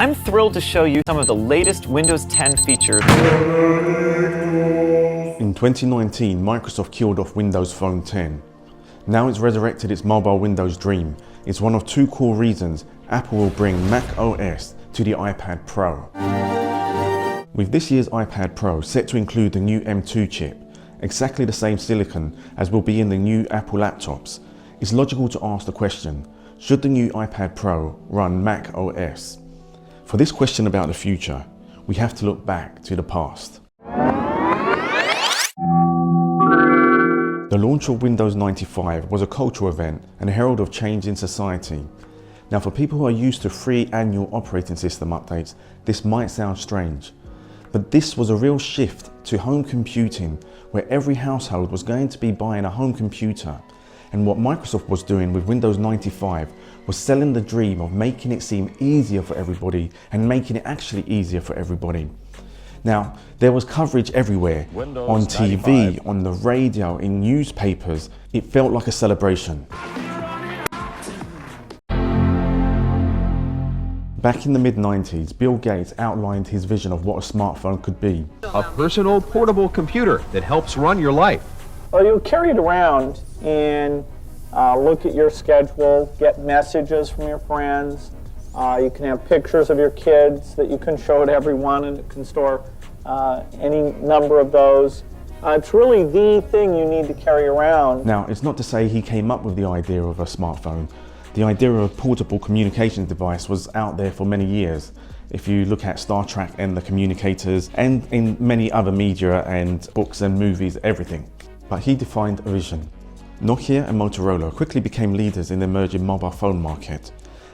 I'm thrilled to show you some of the latest Windows 10 features. In 2019, Microsoft killed off Windows Phone 10. Now it's resurrected its mobile Windows dream. It's one of two core reasons Apple will bring macOS to the iPad Pro. With this year's iPad Pro set to include the new M2 chip, exactly the same silicon as will be in the new Apple laptops, it's logical to ask the question, should the new iPad Pro run macOS? For this question about the future, we have to look back to the past. The launch of Windows 95 was a cultural event and a herald of change in society. Now, for people who are used to free annual operating system updates, this might sound strange, but this was a real shift to home computing, where every household was going to be buying a home computer. And what Microsoft was doing with Windows 95 was selling the dream of making it seem easier for everybody and making it actually easier for everybody. Now, there was coverage everywhere, on TV, 95. On the radio, in newspapers. It felt like a celebration. Back in the mid-90s, Bill Gates outlined his vision of what a smartphone could be. A personal portable computer that helps run your life. Well, you'll carry it around and look at your schedule, get messages from your friends. You can have pictures of your kids that you can show to everyone, and it can store any number of those. It's really the thing you need to carry around. Now, it's not to say he came up with the idea of a smartphone. The idea of a portable communications device was out there for many years. If you look at Star Trek and the communicators, and in many other media and books and movies, everything. But he defined a vision. Nokia and Motorola quickly became leaders in the emerging mobile phone market.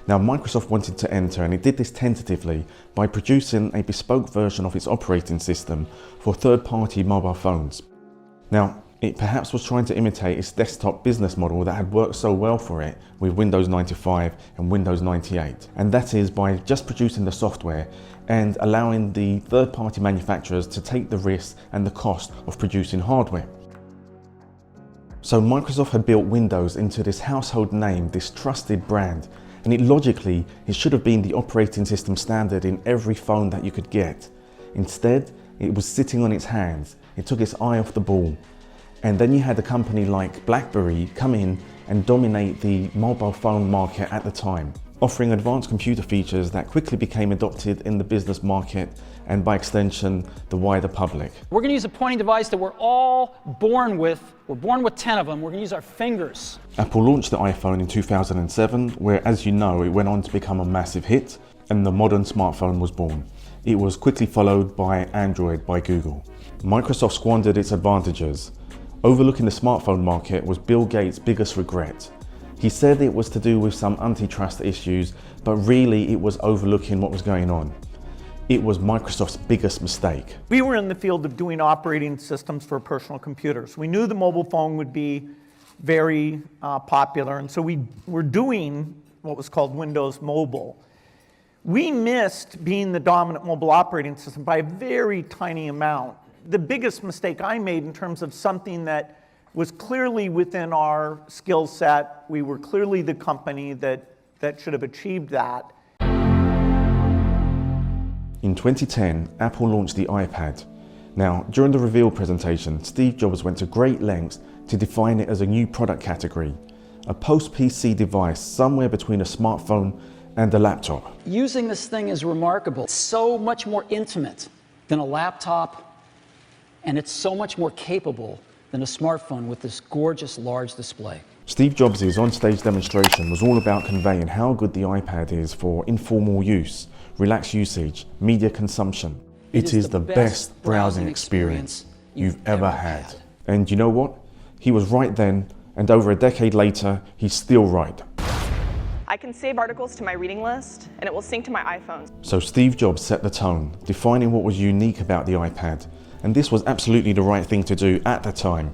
Now, Microsoft wanted to enter, and it did this tentatively by producing a bespoke version of its operating system for third-party mobile phones. Now, it perhaps was trying to imitate its desktop business model that had worked so well for it with Windows 95 and Windows 98. And that is by just producing the software and allowing the third-party manufacturers to take the risk and the cost of producing hardware. So Microsoft had built Windows into this household name, this trusted brand, and it should have been the operating system standard in every phone that you could get. Instead, it was sitting on its hands. It took its eye off the ball. And then you had a company like BlackBerry come in and dominate the mobile phone market at the time, offering advanced computer features that quickly became adopted in the business market and by extension, the wider public. We're going to use a pointing device that we're all born with. We're born with 10 of them. We're going to use our fingers. Apple launched the iPhone in 2007, where, as you know, it went on to become a massive hit, and the modern smartphone was born. It was quickly followed by Android by Google. Microsoft squandered its advantages. Overlooking the smartphone market was Bill Gates' biggest regret. He said it was to do with some antitrust issues, but really it was overlooking what was going on. It was Microsoft's biggest mistake. We were in the field of doing operating systems for personal computers. We knew the mobile phone would be very popular, and so we were doing what was called Windows Mobile. We missed being the dominant mobile operating system by a very tiny amount. The biggest mistake I made in terms of something that was clearly within our skill set, we were clearly the company that should have achieved that. In 2010, Apple launched the iPad. Now, during the reveal presentation, Steve Jobs went to great lengths to define it as a new product category, a post-PC device somewhere between a smartphone and a laptop. Using this thing is remarkable. It's so much more intimate than a laptop, and it's so much more capable than a smartphone with this gorgeous large display. Steve Jobs' on-stage demonstration was all about conveying how good the iPad is for informal use, relaxed usage, media consumption. It is the best browsing experience you've ever had. And you know what? He was right then, and over a decade later, he's still right. I can save articles to my reading list, and it will sync to my iPhone. So Steve Jobs set the tone, defining what was unique about the iPad. And this was absolutely the right thing to do at the time.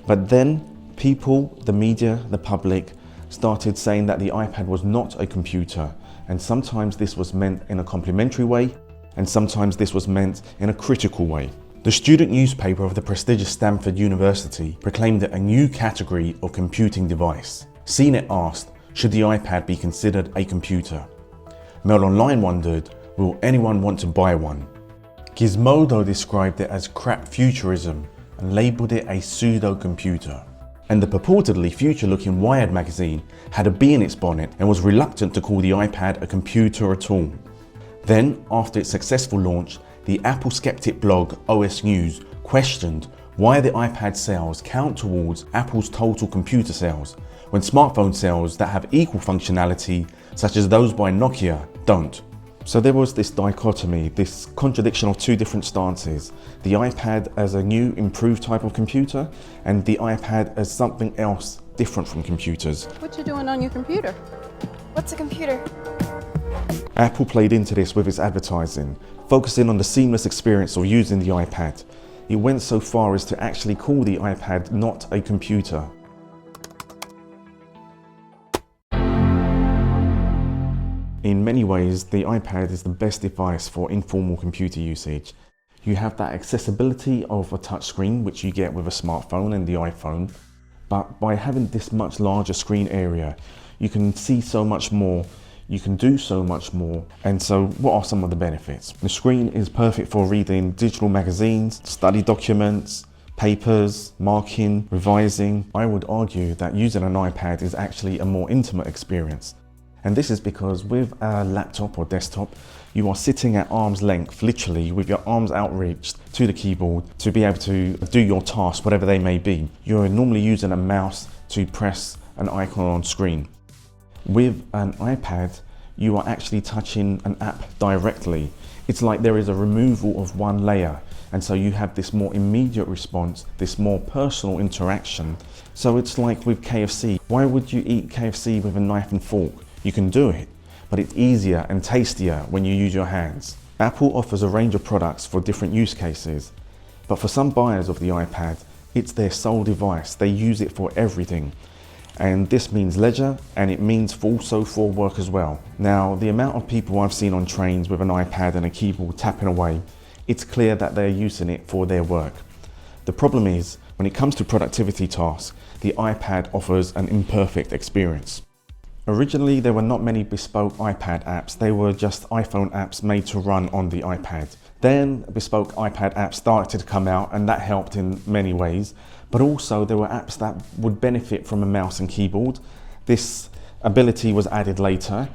But then people, the media, the public, started saying that the iPad was not a computer. And sometimes this was meant in a complimentary way, and sometimes this was meant in a critical way. The student newspaper of the prestigious Stanford University proclaimed it a new category of computing device. CNET asked, should the iPad be considered a computer? Mail Online wondered, will anyone want to buy one? Gizmodo described it as crap futurism and labelled it a pseudo-computer. And the purportedly future-looking Wired magazine had a bee in its bonnet and was reluctant to call the iPad a computer at all. Then, after its successful launch, the Apple skeptic blog OS News questioned why the iPad sales count towards Apple's total computer sales, when smartphone sales that have equal functionality, such as those by Nokia, don't. So there was this dichotomy, this contradiction of two different stances. The iPad as a new, improved type of computer, and the iPad as something else different from computers. What you doing on your computer? What's a computer? Apple played into this with its advertising, focusing on the seamless experience of using the iPad. It went so far as to actually call the iPad not a computer. In many ways, the iPad is the best device for informal computer usage. You have that accessibility of a touchscreen, which you get with a smartphone and the iPhone, but by having this much larger screen area, you can see so much more, you can do so much more. And so what are some of the benefits? The screen is perfect for reading digital magazines, study documents, papers, marking, revising. I would argue that using an iPad is actually a more intimate experience. And this is because with a laptop or desktop, you are sitting at arm's length, literally with your arms outreached to the keyboard to be able to do your tasks, whatever they may be. You're normally using a mouse to press an icon on screen. With an iPad, you are actually touching an app directly. It's like there is a removal of one layer. And so you have this more immediate response, this more personal interaction. So it's like with KFC. Why would you eat KFC with a knife and fork? You can do it, but it's easier and tastier when you use your hands. Apple offers a range of products for different use cases, but for some buyers of the iPad, it's their sole device. They use it for everything. And this means leisure, and it means also for work as well. Now, the amount of people I've seen on trains with an iPad and a keyboard tapping away, it's clear that they're using it for their work. The problem is, when it comes to productivity tasks, the iPad offers an imperfect experience. Originally, there were not many bespoke iPad apps. They were just iPhone apps made to run on the iPad. Then bespoke iPad apps started to come out, and that helped in many ways. But also there were apps that would benefit from a mouse and keyboard. This ability was added later.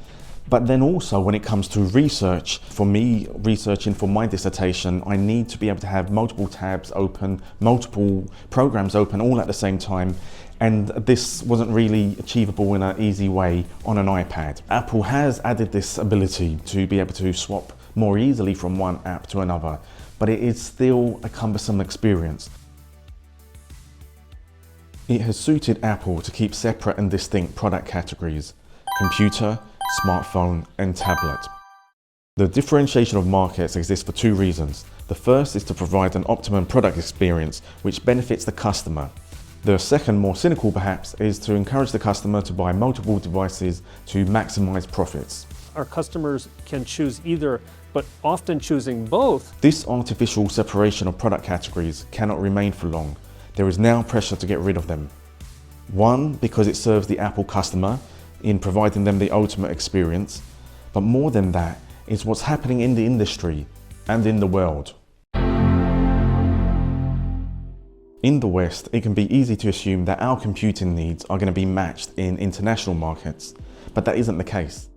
But then also when it comes to research, for me researching for my dissertation, I need to be able to have multiple tabs open, multiple programs open all at the same time. And this wasn't really achievable in an easy way on an iPad. Apple has added this ability to be able to swap more easily from one app to another, but it is still a cumbersome experience. It has suited Apple to keep separate and distinct product categories: computer, smartphone, and tablet. The differentiation of markets exists for two reasons. The first is to provide an optimum product experience which benefits the customer. The second, more cynical perhaps, is to encourage the customer to buy multiple devices to maximize profits. Our customers can choose either, but often choosing both. This artificial separation of product categories cannot remain for long. There is now pressure to get rid of them. One, because it serves the Apple customer in providing them the ultimate experience, but more than that, it's what's happening in the industry and in the world. In the West, it can be easy to assume that our computing needs are going to be matched in international markets, but that isn't the case.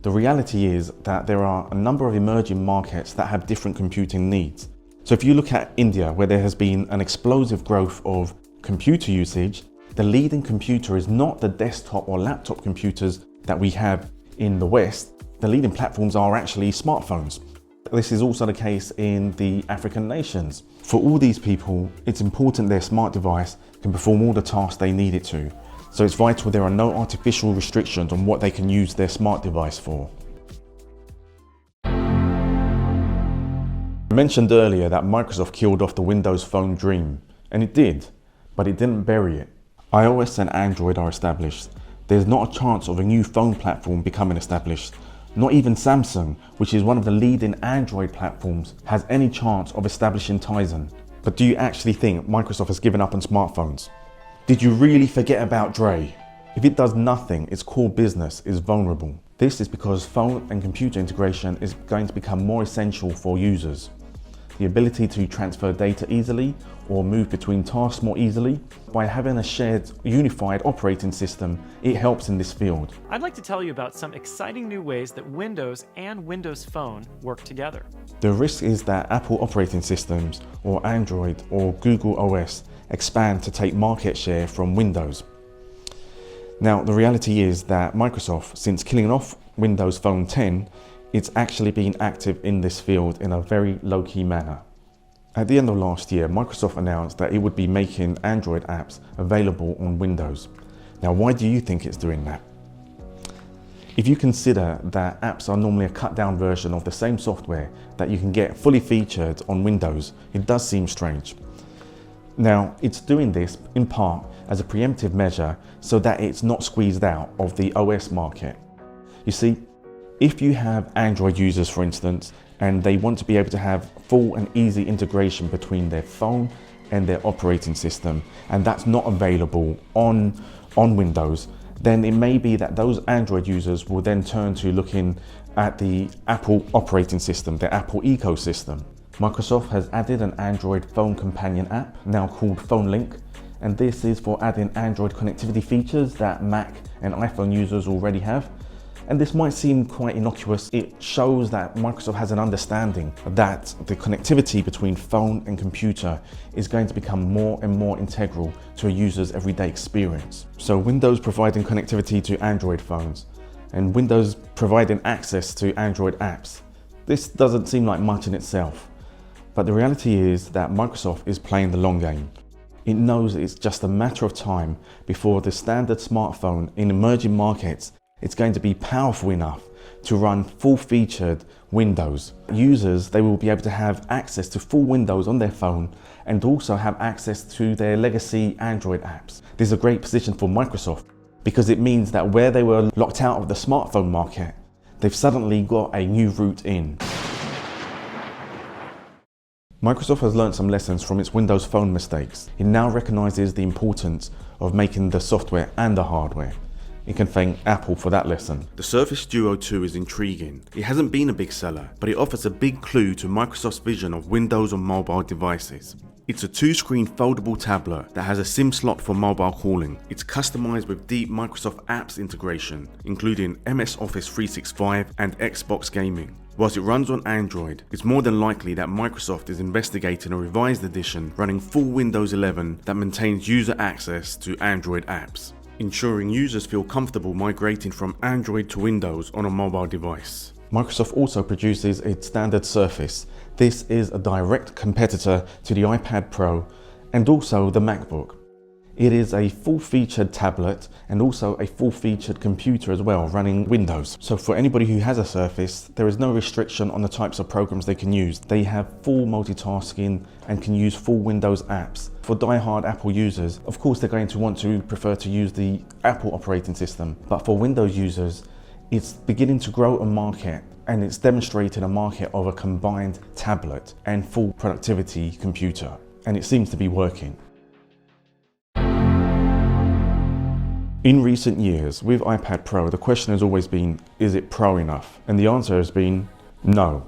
The reality is that there are a number of emerging markets that have different computing needs. So if you look at India, where there has been an explosive growth of computer usage, the leading computer is not the desktop or laptop computers that we have in the West. The leading platforms are actually smartphones. This is also the case in the African nations. For all these people, it's important their smart device can perform all the tasks they need it to. So it's vital there are no artificial restrictions on what they can use their smart device for. I mentioned earlier that Microsoft killed off the Windows Phone dream, and it did, but it didn't bury it. iOS and Android are established. There's not a chance of a new phone platform becoming established. Not even Samsung, which is one of the leading Android platforms, has any chance of establishing Tizen. But do you actually think Microsoft has given up on smartphones? Did you really forget about Dre? If it does nothing, its core business is vulnerable. This is because phone and computer integration is going to become more essential for users. The ability to transfer data easily or move between tasks more easily. By having a shared unified operating system, it helps in this field. I'd like to tell you about some exciting new ways that Windows and Windows Phone work together. The risk is that Apple operating systems or Android or Google OS expand to take market share from Windows. Now, the reality is that Microsoft, since killing off Windows Phone 10, it's actually been active in this field in a very low-key manner. At the end of last year, Microsoft announced that it would be making Android apps available on Windows. Now, why do you think it's doing that? If you consider that apps are normally a cut-down version of the same software that you can get fully featured on Windows, it does seem strange. Now, it's doing this in part as a preemptive measure so that it's not squeezed out of the OS market. You see, if you have Android users, for instance, and they want to be able to have full and easy integration between their phone and their operating system, and that's not available on Windows, then it may be that those Android users will then turn to looking at the Apple operating system, the Apple ecosystem. Microsoft has added an Android phone companion app, now called Phone Link, and this is for adding Android connectivity features that Mac and iPhone users already have. And this might seem quite innocuous. It shows that Microsoft has an understanding that the connectivity between phone and computer is going to become more and more integral to a user's everyday experience. So Windows providing connectivity to Android phones and Windows providing access to Android apps. This doesn't seem like much in itself, but the reality is that Microsoft is playing the long game. It knows it's just a matter of time before the standard smartphone in emerging markets it's going to be powerful enough to run full-featured Windows. Users, they will be able to have access to full Windows on their phone and also have access to their legacy Android apps. This is a great position for Microsoft because it means that where they were locked out of the smartphone market, they've suddenly got a new route in. Microsoft has learned some lessons from its Windows Phone mistakes. It now recognizes the importance of making the software and the hardware. It can thank Apple for that lesson. The Surface Duo 2 is intriguing. It hasn't been a big seller, but it offers a big clue to Microsoft's vision of Windows on mobile devices. It's a two-screen foldable tablet that has a SIM slot for mobile calling. It's customized with deep Microsoft apps integration, including MS Office 365 and Xbox Gaming. Whilst it runs on Android, it's more than likely that Microsoft is investigating a revised edition running full Windows 11 that maintains user access to Android apps, ensuring users feel comfortable migrating from Android to Windows on a mobile device. Microsoft also produces its standard Surface. This is a direct competitor to the iPad Pro and also the MacBook. It is a full-featured tablet and also a full-featured computer as well, running Windows. So for anybody who has a Surface, there is no restriction on the types of programs they can use. They have full multitasking and can use full Windows apps. For die-hard Apple users, of course they're going to prefer to use the Apple operating system. But for Windows users, it's beginning to grow a market, and it's demonstrating a market of a combined tablet and full productivity computer. And it seems to be working. In recent years, with iPad Pro, the question has always been, is it Pro enough? And the answer has been no.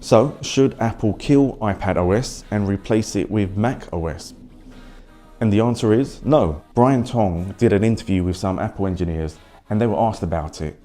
So, should Apple kill iPad OS and replace it with macOS? And the answer is no. Brian Tong did an interview with some Apple engineers and they were asked about it.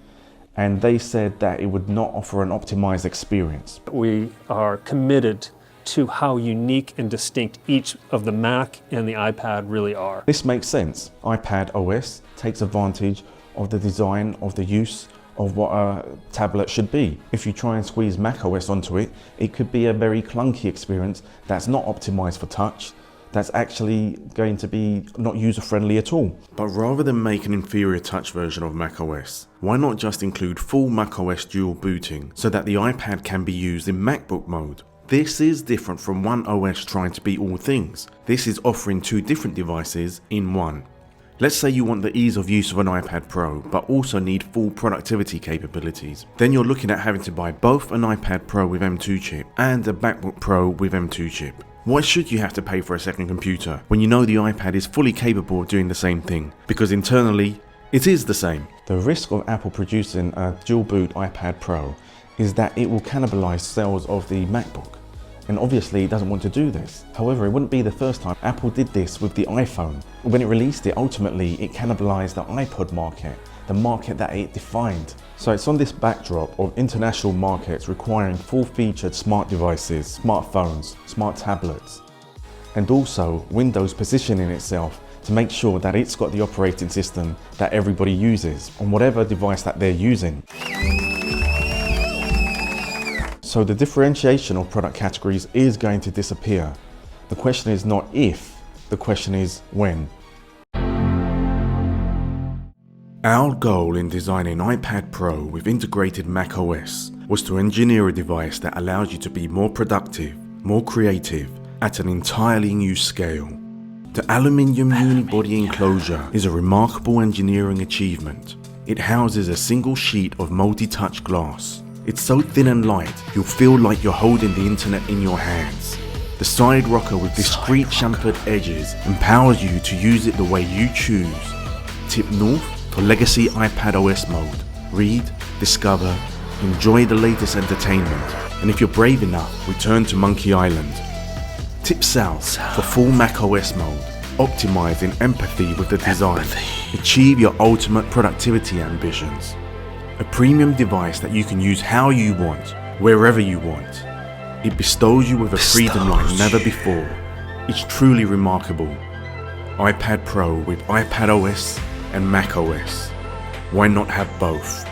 And they said that it would not offer an optimized experience. We are committed to how unique and distinct each of the Mac and the iPad really are. This makes sense. iPad OS takes advantage of the design of the use of what a tablet should be. If you try and squeeze macOS onto it, it could be a very clunky experience that's not optimized for touch, that's actually going to be not user-friendly at all. But rather than make an inferior touch version of macOS, why not just include full macOS dual booting so that the iPad can be used in MacBook mode? This is different from one OS trying to be all things. This is offering two different devices in one. Let's say you want the ease of use of an iPad Pro, but also need full productivity capabilities. Then you're looking at having to buy both an iPad Pro with M2 chip and a MacBook Pro with M2 chip. Why should you have to pay for a second computer when you know the iPad is fully capable of doing the same thing? Because internally, it is the same. The risk of Apple producing a dual boot iPad Pro is that it will cannibalize sales of the MacBook. And obviously it doesn't want to do this. However, it wouldn't be the first time Apple did this with the iPhone. When it released it, ultimately it cannibalized the iPod market, the market that it defined. So it's on this backdrop of international markets requiring full-featured smart devices, smartphones, smart tablets, and also Windows positioning itself to make sure that it's got the operating system that everybody uses on whatever device that they're using. So the differentiation of product categories is going to disappear. The question is not if, the question is when. Our goal in designing iPad Pro with integrated macOS was to engineer a device that allows you to be more productive, more creative, at an entirely new scale. The aluminium unibody enclosure is a remarkable engineering achievement. It houses a single sheet of multi-touch glass. It's so thin and light, you'll feel like you're holding the internet in your hands. The side rocker with discreet chamfered edges empowers you to use it the way you choose. Tip north for legacy iPad OS mode. Read, discover, enjoy the latest entertainment, and if you're brave enough, return to Monkey Island. Tip south for full macOS mode. Optimize in empathy with the design. Achieve your ultimate productivity ambitions. A premium device that you can use how you want, wherever you want. It bestows you with a freedom like never before. It's truly remarkable. iPad Pro with iPad OS and macOS. Why not have both?